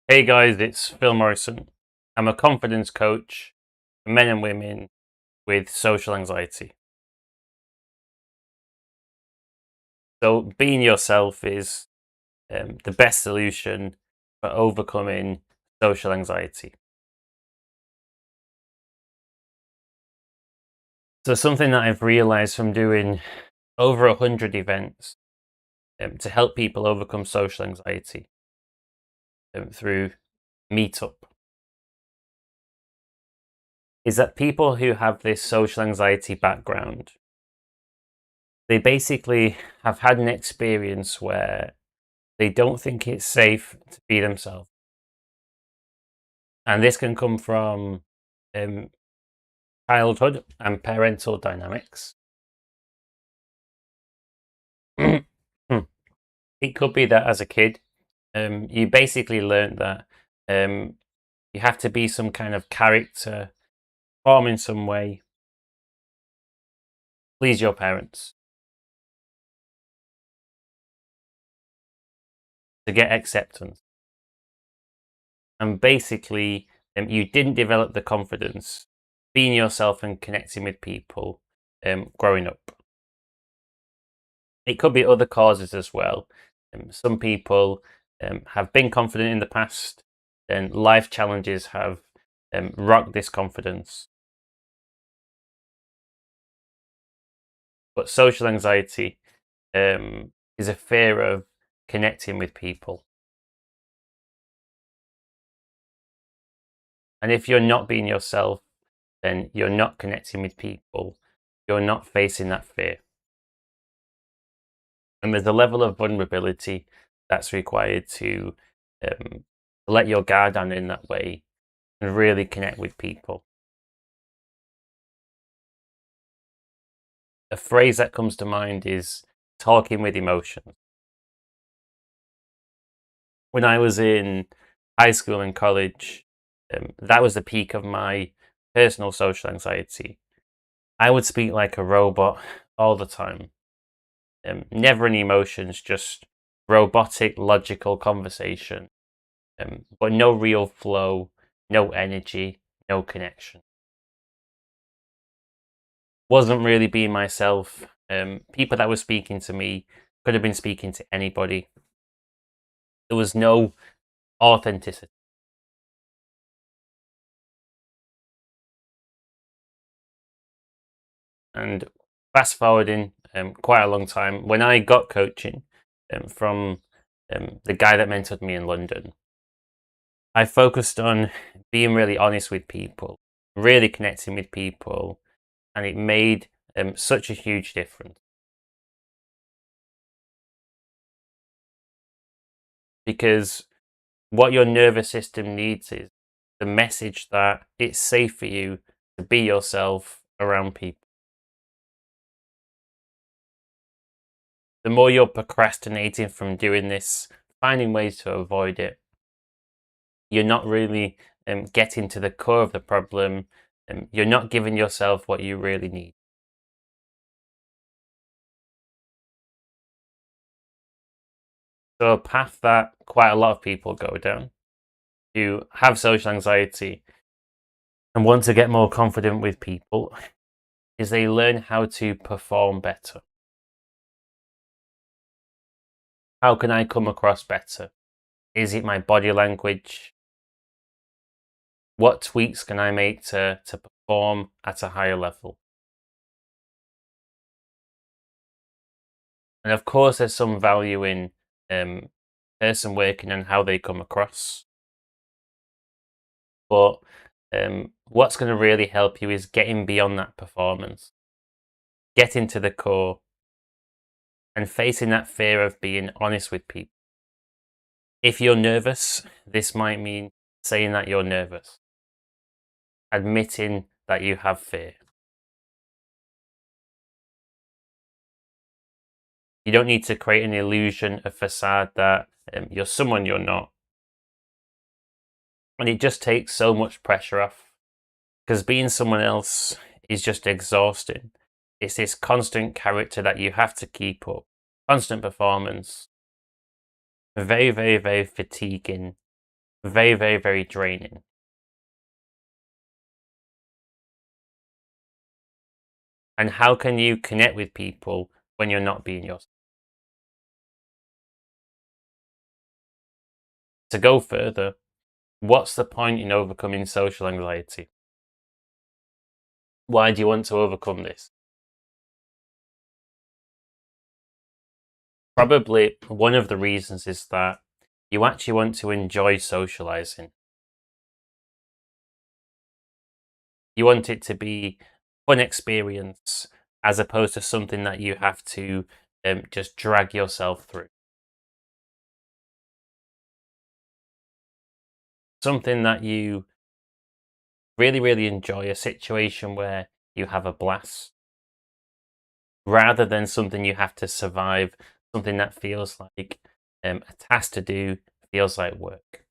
Hey guys, it's Phil Morrison. I'm a confidence coach for men and women with social anxiety. So, being yourself is the best solution for overcoming social anxiety. So, something that I've realized from doing over 100 events to help people overcome social anxiety through Meetup is that people who have this social anxiety background, they basically have had an experience where they don't think it's safe to be themselves. And this can come from um, childhood and parental dynamics. It could be that as a kid, you basically learned that um, you have to be some kind of character, form in some way, please your parents to get acceptance. And basically, you didn't develop the confidence being yourself and connecting with people growing up. It could be other causes as well. Some people have been confident in the past, then life challenges have rocked this confidence. But social anxiety is a fear of connecting with people. And if you're not being yourself, then you're not connecting with people. You're not facing that fear. And there's a level of vulnerability that's required to let your guard down in that way and really connect with people. A phrase that comes to mind is talking with emotions. When I was in high school and college, that was the peak of my personal social anxiety. I would speak like a robot all the time. Never any emotions, just robotic, logical conversation, but no real flow, no energy, no connection. Wasn't really being myself. People that were speaking to me could have been speaking to anybody. There was no authenticity. And fast forwarding quite a long time, when I got coaching from the guy that mentored me in London, I focused on being really honest with people, really connecting with people, and it made such a huge difference. Because what your nervous system needs is the message that it's safe for you to be yourself around people. The more you're procrastinating from doing this, finding ways to avoid it, you're not really getting to the core of the problem. You're not giving yourself what you really need. So, a path that quite a lot of people go down who have social anxiety and want to get more confident with people is they learn how to perform better. How can I come across better? Is it my body language? What tweaks can I make to perform at a higher level? And of course, there's some value in um, person working on how they come across. But what's going to really help you is getting beyond that performance, getting to the core, and facing that fear of being honest with people. If you're nervous, this might mean saying that you're nervous, admitting that you have fear. You don't need to create an illusion, a facade that you're someone you're not. And it just takes so much pressure off because being someone else is just exhausting. It's this constant character that you have to keep up, constant performance, very, very, very fatiguing, very, very, very draining. And how can you connect with people when you're not being yourself? To go further, what's the point in overcoming social anxiety? Why do you want to overcome this? Probably one of the reasons is that you actually want to enjoy socializing. You want it to be fun experience as opposed to something that you have to just drag yourself through. Something that you really, really enjoy, a situation where you have a blast, rather than something you have to survive, something that feels like a task to do, feels like work.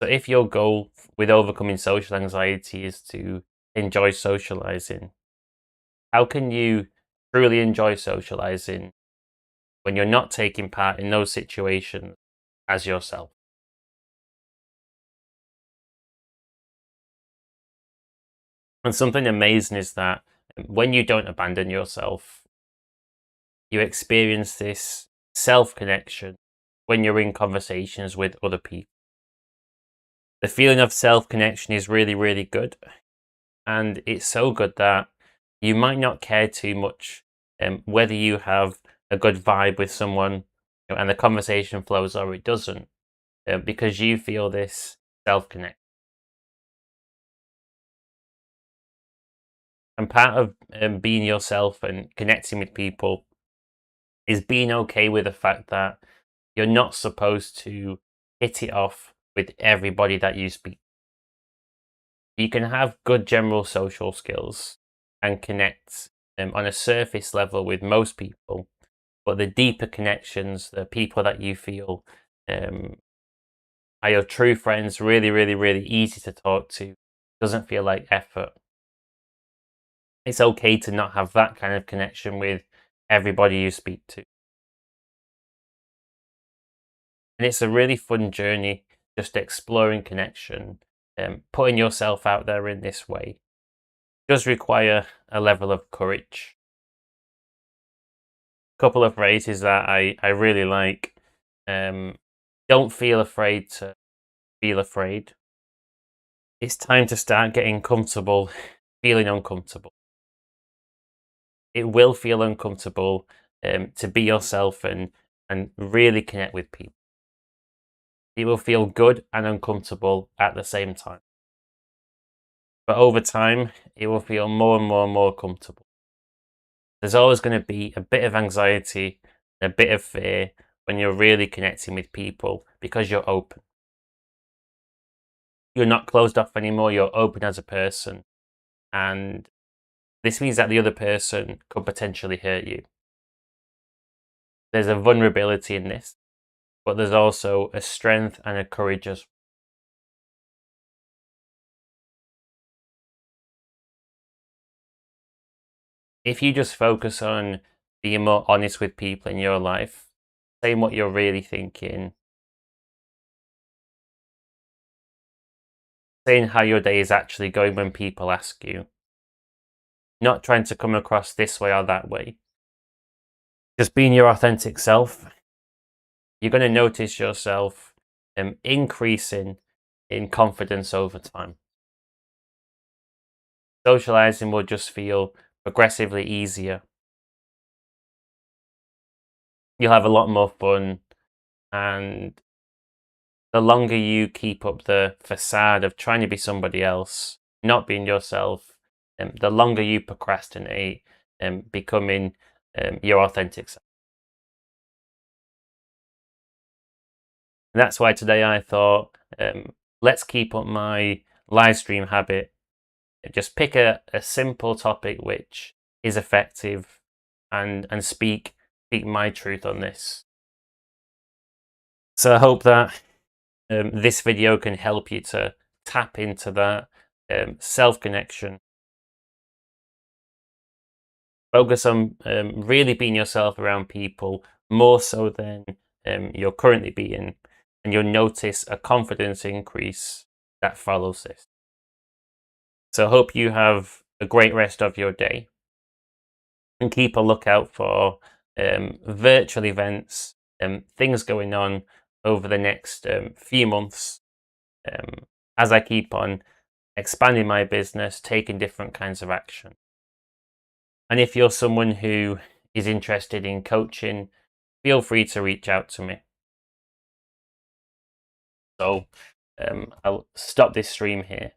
So if your goal with overcoming social anxiety is to enjoy socializing, how can you truly enjoy socializing when you're not taking part in those situations as yourself? And something amazing is that when you don't abandon yourself, you experience this self connection when you're in conversations with other people. The feeling of self connection is really, really good. And it's so good that you might not care too much whether you have a good vibe with someone and the conversation flows or it doesn't, because you feel this self connect. And part of being yourself and connecting with people is being okay with the fact that you're not supposed to hit it off with everybody that you speak. You can have good general social skills and connect on a surface level with most people, but the deeper connections, the people that you feel um, are your true friends, really, really, really easy to talk to, doesn't feel like effort. It's okay to not have that kind of connection with everybody you speak to. And it's a really fun journey, just exploring connection, putting yourself out there in this way does require a level of courage. Couple of phrases that I really like. Um, don't feel afraid to feel afraid. It's time to start getting comfortable feeling uncomfortable. It will feel uncomfortable to be yourself and really connect with people. It will feel good and uncomfortable at the same time. But over time, it will feel more and more and more comfortable. There's always going to be a bit of anxiety, a bit of fear when you're really connecting with people because you're open. You're not closed off anymore, you're open as a person. And this means that the other person could potentially hurt you. There's a vulnerability in this, but there's also a strength and a courage as if you just focus on being more honest with people in your life, saying what you're really thinking, saying how your day is actually going when people ask you, not trying to come across this way or that way. Just being your authentic self, you're going to notice yourself increasing in confidence over time. Socializing will just feel progressively easier. You'll have a lot more fun, and the longer you keep up the facade of trying to be somebody else, not being yourself, the longer you procrastinate and becoming your authentic self. And that's why today I thought, let's keep up my live stream habit. Just pick a simple topic which is effective and speak my truth on this. So I hope that this video can help you to tap into that self connection. Focus on really being yourself around people more so than you're currently being, and you'll notice a confidence increase that follows this. So I hope you have a great rest of your day, and keep a lookout for virtual events and things going on over the next few months, um, as I keep on expanding my business, taking different kinds of action. And if you're someone who is interested in coaching, feel free to reach out to me. So I'll stop this stream here.